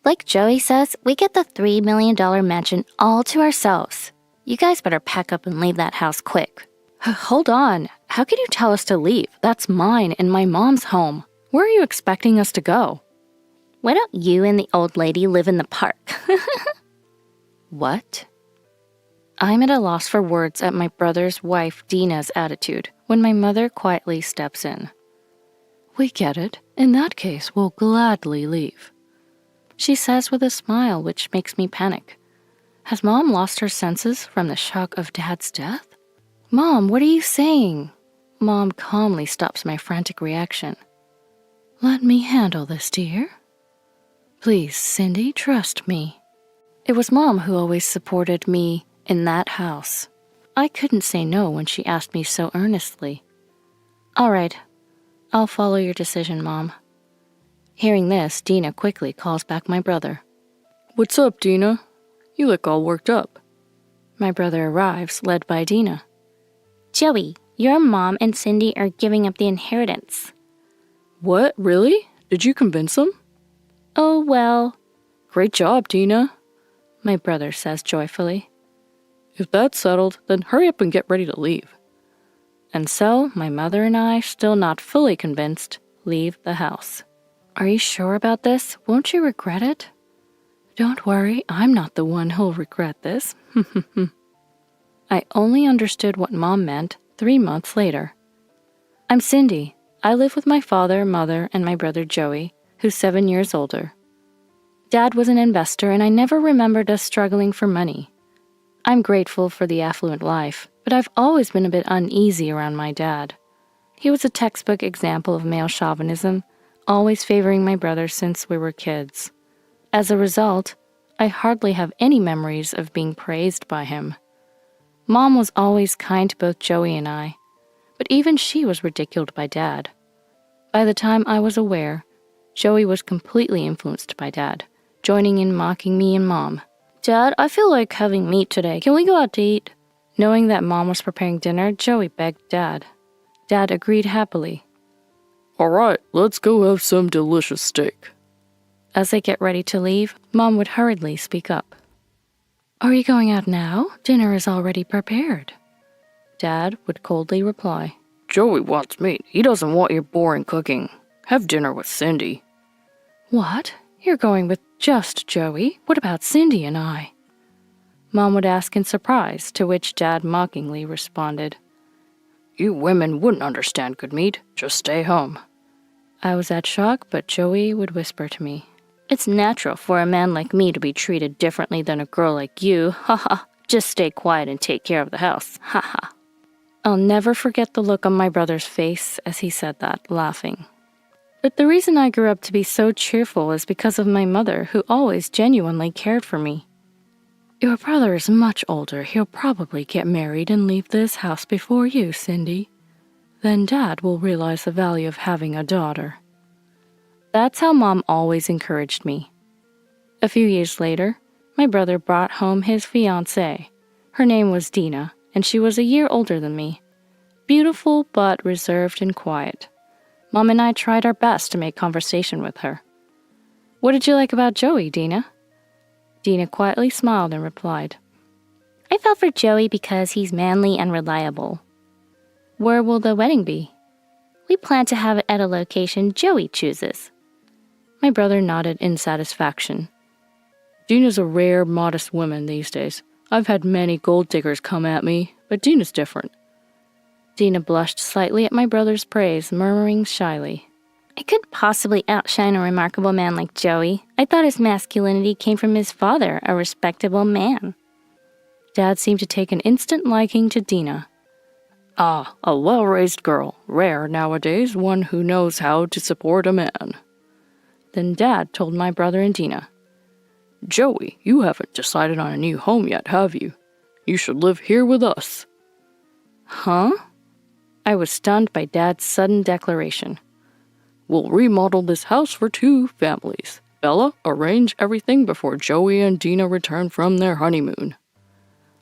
Like Joey says, we get the $3 million mansion all to ourselves. You guys better pack up and leave that house quick. Hold on. How can you tell us to leave? That's mine and my mom's home. Where are you expecting us to go? Why don't you and the old lady live in the park? What? I'm at a loss for words at my brother's wife Dina's attitude when my mother quietly steps in. We get it. In that case, we'll gladly leave. She says with a smile which makes me panic. Has Mom lost her senses from the shock of Dad's death? Mom, what are you saying? Mom calmly stops my frantic reaction. Let me handle this, dear. Please, Cindy, trust me. It was Mom who always supported me in that house. I couldn't say no when she asked me so earnestly. All right, I'll follow your decision, Mom. Hearing this, Dina quickly calls back my brother. What's up, Dina? You look all worked up. My brother arrives, led by Dina. Joey, your mom and Cindy are giving up the inheritance. What, really? Did you convince them? Oh, well. Great job, Dina, my brother says joyfully. If that's settled, then hurry up and get ready to leave. And so, my mother and I, still not fully convinced, leave the house. Are you sure about this? Won't you regret it? Don't worry, I'm not the one who'll regret this. I only understood what Mom meant 3 months later. I'm Cindy. I live with my father, mother, and my brother Joey, who's 7 years older. Dad was an investor, and I never remembered us struggling for money. I'm grateful for the affluent life, but I've always been a bit uneasy around my dad. He was a textbook example of male chauvinism, always favoring my brother since we were kids. As a result, I hardly have any memories of being praised by him. Mom was always kind to both Joey and I, but even she was ridiculed by Dad. By the time I was aware, Joey was completely influenced by Dad, joining in mocking me and Mom. Dad, I feel like having meat today. Can we go out to eat? Knowing that Mom was preparing dinner, Joey begged Dad. Dad agreed happily. All right, let's go have some delicious steak. As they get ready to leave, Mom would hurriedly speak up. Are you going out now? Dinner is already prepared. Dad would coldly reply. Joey wants meat. He doesn't want your boring cooking. Have dinner with Cindy. What? You're going with just Joey? What about Cindy and I? Mom would ask in surprise, to which Dad mockingly responded. You women wouldn't understand good meat. Just stay home. I was at shock, but Joey would whisper to me. It's natural for a man like me to be treated differently than a girl like you. Ha ha. Just stay quiet and take care of the house. Ha ha. I'll never forget the look on my brother's face as he said that, laughing. But the reason I grew up to be so cheerful is because of my mother, who always genuinely cared for me. Your brother is much older. He'll probably get married and leave this house before you, Cindy. Then Dad will realize the value of having a daughter. That's how Mom always encouraged me. A few years later, my brother brought home his fiancée. Her name was Dina, and she was a year older than me. Beautiful, but reserved and quiet. Mom and I tried our best to make conversation with her. What did you like about Joey, Dina? Dina quietly smiled and replied, I fell for Joey because he's manly and reliable. Where will the wedding be? We plan to have it at a location Joey chooses. My brother nodded in satisfaction. Dina's a rare, modest woman these days. I've had many gold diggers come at me, but Dina's different. Dina blushed slightly at my brother's praise, murmuring shyly, I couldn't possibly outshine a remarkable man like Joey. I thought his masculinity came from his father, a respectable man. Dad seemed to take an instant liking to Dina. Ah, a well-raised girl. Rare nowadays, one who knows how to support a man. Then Dad told my brother and Dina, Joey, you haven't decided on a new home yet, have you? You should live here with us. Huh? I was stunned by Dad's sudden declaration. We'll remodel this house for 2 families. Bella, arrange everything before Joey and Dina return from their honeymoon.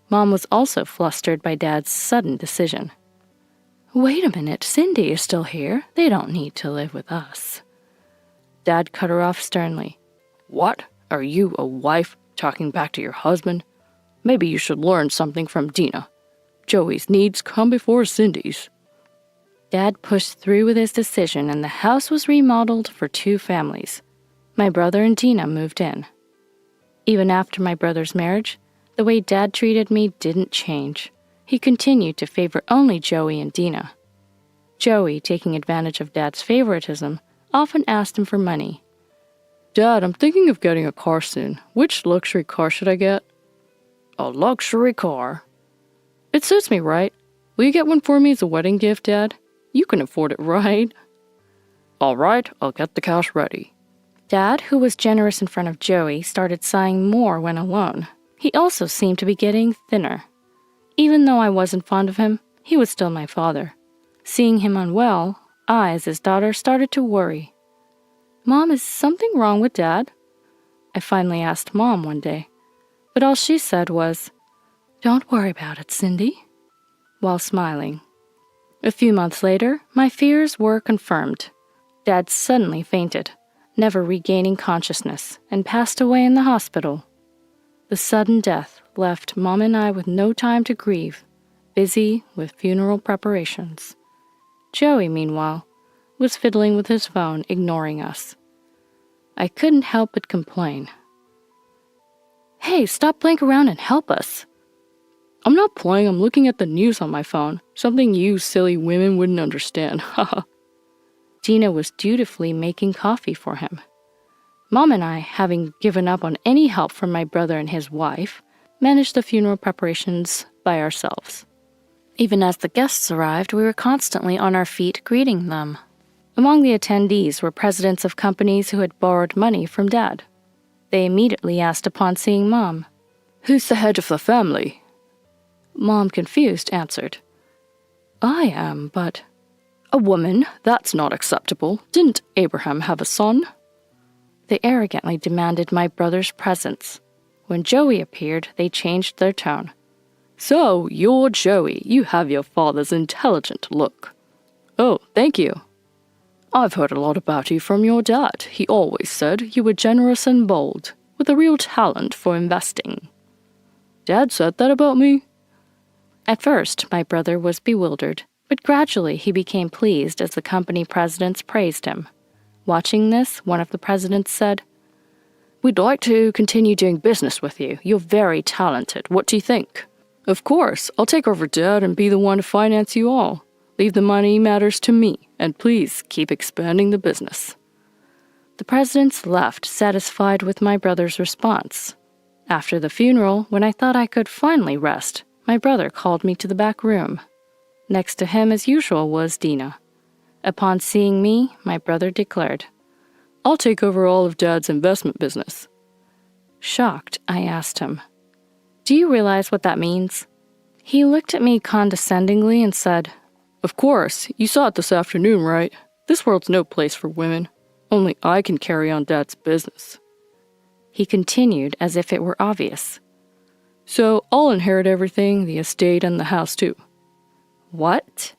Mom was also flustered by Dad's sudden decision. Wait a minute, Cindy is still here. They don't need to live with us. Dad cut her off sternly. What? Are you a wife talking back to your husband? Maybe you should learn something from Dina. Joey's needs come before Cindy's. Dad pushed through with his decision and the house was remodeled for 2 families. My brother and Dina moved in. Even after my brother's marriage, the way Dad treated me didn't change. He continued to favor only Joey and Dina. Joey, taking advantage of Dad's favoritism, often asked him for money. Dad, I'm thinking of getting a car soon. Which luxury car should I get? A luxury car? It suits me, right? Will you get one for me as a wedding gift, Dad? You can afford it, right? All right, I'll get the cash ready. Dad, who was generous in front of Joey, started sighing more when alone. He also seemed to be getting thinner. Even though I wasn't fond of him, he was still my father. Seeing him unwell, I, as his daughter, started to worry. Mom, is something wrong with Dad? I finally asked Mom one day, but all she said was, Don't worry about it, Cindy, while smiling. A few months later, my fears were confirmed. Dad suddenly fainted, never regaining consciousness, and passed away in the hospital. The sudden death left Mom and I with no time to grieve, busy with funeral preparations. Joey, meanwhile, was fiddling with his phone, ignoring us. I couldn't help but complain. Hey, stop playing around and help us. I'm not playing, I'm looking at the news on my phone. Something you silly women wouldn't understand, haha. Dina was dutifully making coffee for him. Mom and I, having given up on any help from my brother and his wife, managed the funeral preparations by ourselves. Even as the guests arrived, we were constantly on our feet greeting them. Among the attendees were presidents of companies who had borrowed money from Dad. They immediately asked upon seeing Mom, Who's the head of the family? Mom, confused, answered, I am, but... A woman? That's not acceptable. Didn't Abraham have a son? They arrogantly demanded my brother's presence. When Joey appeared, they changed their tone. So, you're Joey. You have your father's intelligent look. Oh, thank you. I've heard a lot about you from your dad. He always said you were generous and bold, with a real talent for investing. Dad said that about me? At first, my brother was bewildered, but gradually he became pleased as the company presidents praised him. Watching this, one of the presidents said, We'd like to continue doing business with you. You're very talented. What do you think? Of course, I'll take over Dad and be the one to finance you all. Leave the money matters to me, and please keep expanding the business. The presidents left, satisfied with my brother's response. After the funeral, when I thought I could finally rest, my brother called me to the back room. Next to him, as usual, was Dina. Upon seeing me, my brother declared, I'll take over all of Dad's investment business. Shocked, I asked him, Do you realize what that means? He looked at me condescendingly and said, Of course, you saw it this afternoon, right? This world's no place for women. Only I can carry on Dad's business. He continued as if it were obvious. So I'll inherit everything, the estate and the house too. What?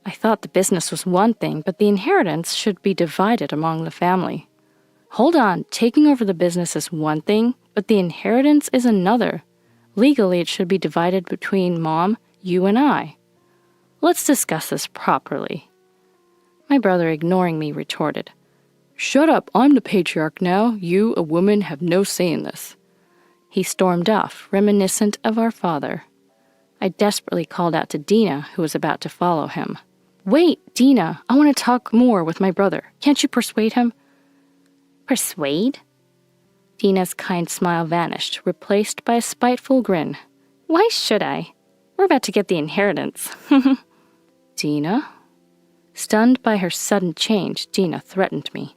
I thought the business was one thing, but the inheritance should be divided among the family. Hold on, taking over the business is one thing, but the inheritance is another. Legally, it should be divided between Mom, you, and I. Let's discuss this properly. My brother, ignoring me, retorted, Shut up, I'm the patriarch now. You, a woman, have no say in this. He stormed off, reminiscent of our father. I desperately called out to Dina, who was about to follow him. Wait, Dina, I want to talk more with my brother. Can't you persuade him? Persuade? Dina's kind smile vanished, replaced by a spiteful grin. Why should I? We're about to get the inheritance. Dina? Stunned by her sudden change, Dina threatened me.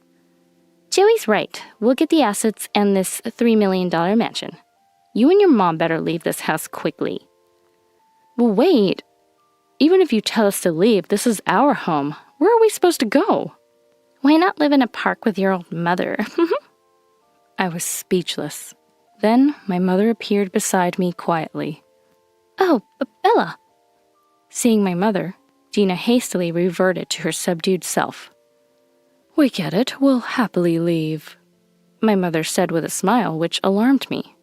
Joey's right. We'll get the assets and this $3 million mansion. You and your mom better leave this house quickly. Well, wait. Even if you tell us to leave, this is our home. Where are we supposed to go? Why not live in a park with your old mother? I was speechless. Then my mother appeared beside me quietly. Oh, Bella. Seeing my mother, Dina hastily reverted to her subdued self. We get it. We'll happily leave. my mother said with a smile, which alarmed me.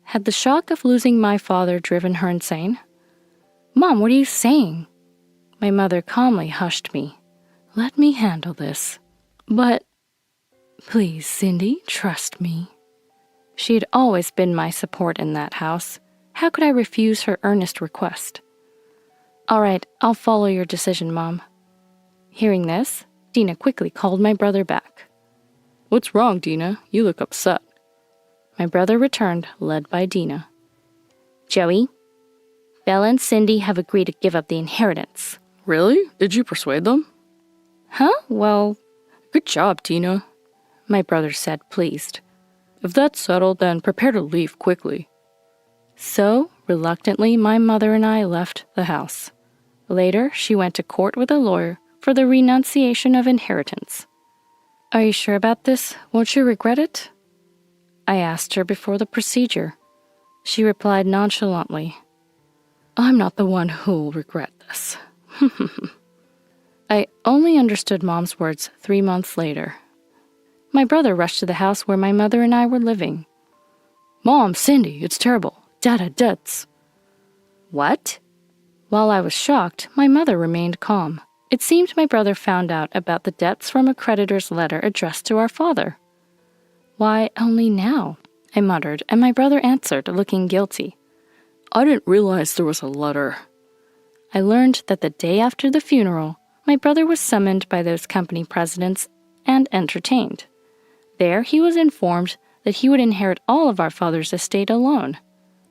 Had the shock of losing my father driven her insane? Mom, what are you saying? My mother calmly hushed me. Let me handle this. But, please, Cindy, trust me. She had always been my support in that house. How could I refuse her earnest request? All right, I'll follow your decision, Mom. Hearing this, Dina quickly called my brother back. What's wrong, Dina? You look upset. My brother returned, led by Dina. Joey, Bella and Cindy have agreed to give up the inheritance. Really? Did you persuade them? Huh? Well, good job, Dina, my brother said, pleased. If that's settled, then prepare to leave quickly. So, reluctantly, my mother and I left the house. Later, she went to court with a lawyer for the renunciation of inheritance. Are you sure about this? Won't you regret it? I asked her before the procedure. She replied nonchalantly, I'm not the one who'll regret this. I only understood Mom's words 3 months later. My brother rushed to the house where my mother and I were living. Mom, Cindy, it's terrible. Dad had debts. What? While I was shocked, my mother remained calm. It seemed my brother found out about the debts from a creditor's letter addressed to our father. Why, only now, I muttered, and my brother answered, looking guilty. I didn't realize there was a letter. I learned that the day after the funeral, my brother was summoned by those company presidents and entertained. There he was informed that he would inherit all of our father's estate alone.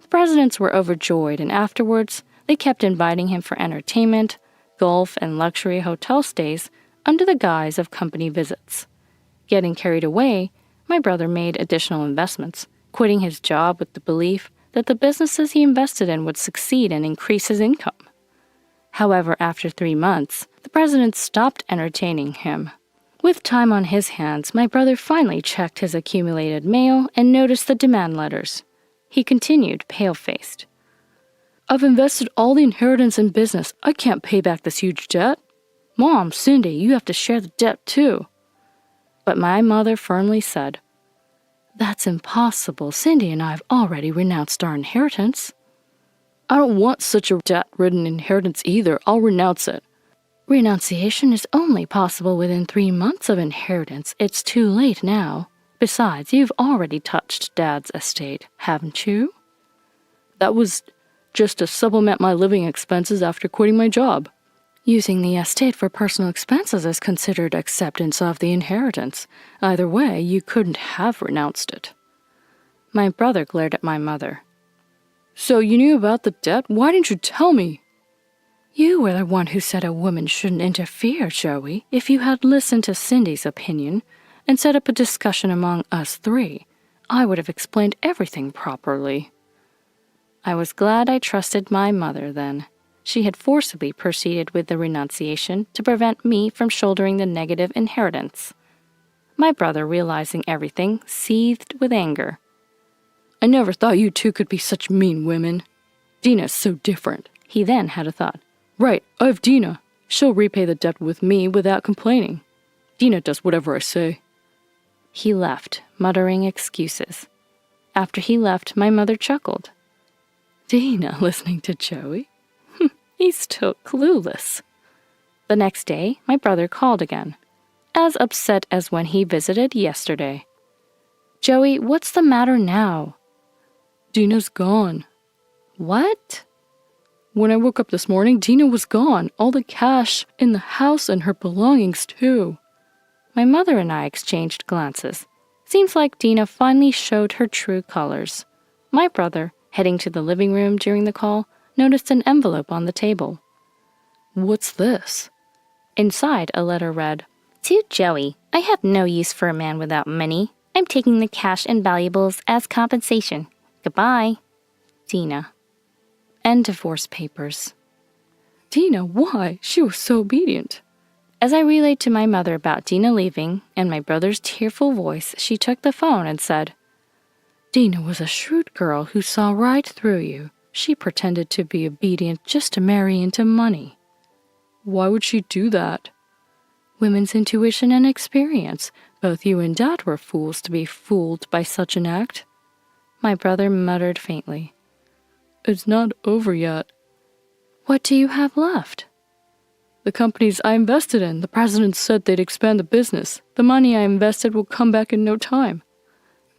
The presidents were overjoyed, and afterwards they kept inviting him for entertainment, golf, and luxury hotel stays under the guise of company visits. Getting carried away, my brother made additional investments, quitting his job with the belief that the businesses he invested in would succeed and increase his income. However, after 3 months, the president stopped entertaining him. With time on his hands, my brother finally checked his accumulated mail and noticed the demand letters. He continued, pale-faced. I've invested all the inheritance in business. I can't pay back this huge debt. Mom, Cindy, you have to share the debt too. But my mother firmly said, That's impossible. Cindy and I have already renounced our inheritance. I don't want such a debt-ridden inheritance either. I'll renounce it. Renunciation is only possible within 3 months of inheritance. It's too late now. Besides, you've already touched Dad's estate, haven't you? That was just to supplement my living expenses after quitting my job. Using the estate for personal expenses is considered acceptance of the inheritance. Either way, you couldn't have renounced it. My brother glared at my mother. So you knew about the debt? Why didn't you tell me? You were the one who said a woman shouldn't interfere, Joey. If you had listened to Cindy's opinion and set up a discussion among us 3, I would have explained everything properly. I was glad I trusted my mother then. She had forcibly proceeded with the renunciation to prevent me from shouldering the negative inheritance. My brother, realizing everything, seethed with anger. I never thought you two could be such mean women. Dina's so different. He then had a thought. Right, I have Dina. She'll repay the debt with me without complaining. Dina does whatever I say. He left, muttering excuses. After he left, my mother chuckled. Dina listening to Joey? He's still clueless. The next day, my brother called again, as upset as when he visited yesterday. Joey, what's the matter now? Dina's gone. What? When I woke up this morning, Dina was gone. All the cash in the house and her belongings, too. My mother and I exchanged glances. Seems like Dina finally showed her true colors. My brother, heading to the living room during the call, noticed an envelope on the table. What's this? Inside, a letter read, To Joey, I have no use for a man without money. I'm taking the cash and valuables as compensation. Goodbye. Dina. And divorce papers. Dina, why? She was so obedient. As I relayed to my mother about Dina leaving and my brother's tearful voice, she took the phone and said, Dina was a shrewd girl who saw right through you. She pretended to be obedient just to marry into money. Why would she do that? Women's intuition and experience. Both you and Dad were fools to be fooled by such an act. My brother muttered faintly. It's not over yet. What do you have left? The companies I invested in. The president said they'd expand the business. The money I invested will come back in no time.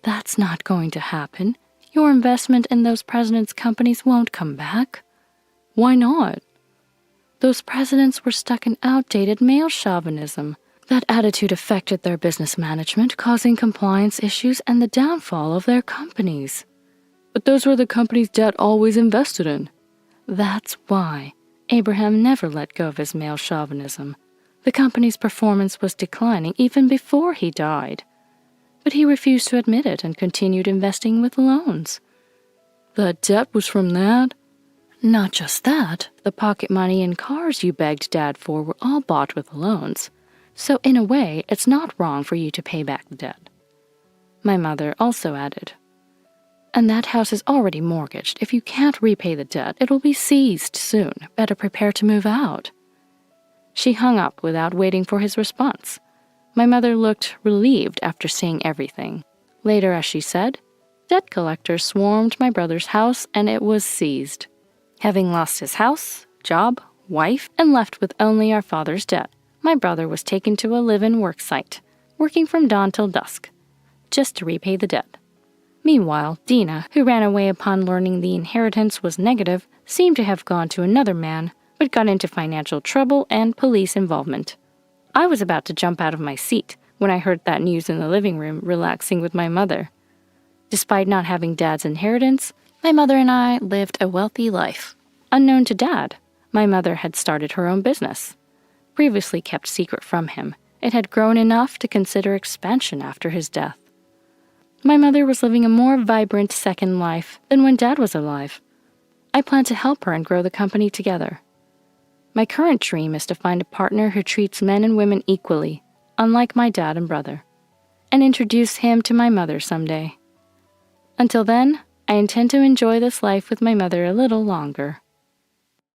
That's not going to happen. Your investment in those presidents' companies won't come back. Why not? Those presidents were stuck in outdated male chauvinism. That attitude affected their business management, causing compliance issues and the downfall of their companies. But those were the companies Dad always invested in. That's why Abraham never let go of his male chauvinism. The company's performance was declining even before he died. But he refused to admit it and continued investing with loans. That debt was from that? Not just that. The pocket money and cars you begged Dad for were all bought with loans. So in a way, it's not wrong for you to pay back the debt. My mother also added, and that house is already mortgaged. If you can't repay the debt, it'll be seized soon. Better prepare to move out. She hung up without waiting for his response. My mother looked relieved after seeing everything. Later, as she said, debt collectors swarmed my brother's house and it was seized. Having lost his house, job, wife, and left with only our father's debt, my brother was taken to a live-in work site, working from dawn till dusk, just to repay the debt. Meanwhile, Dina, who ran away upon learning the inheritance was negative, seemed to have gone to another man, but got into financial trouble and police involvement. I was about to jump out of my seat when I heard that news in the living room, relaxing with my mother. Despite not having Dad's inheritance, my mother and I lived a wealthy life. Unknown to Dad, my mother had started her own business. Previously kept secret from him, it had grown enough to consider expansion after his death. My mother was living a more vibrant second life than when Dad was alive. I plan to help her and grow the company together. My current dream is to find a partner who treats men and women equally, unlike my dad and brother, and introduce him to my mother someday. Until then, I intend to enjoy this life with my mother a little longer.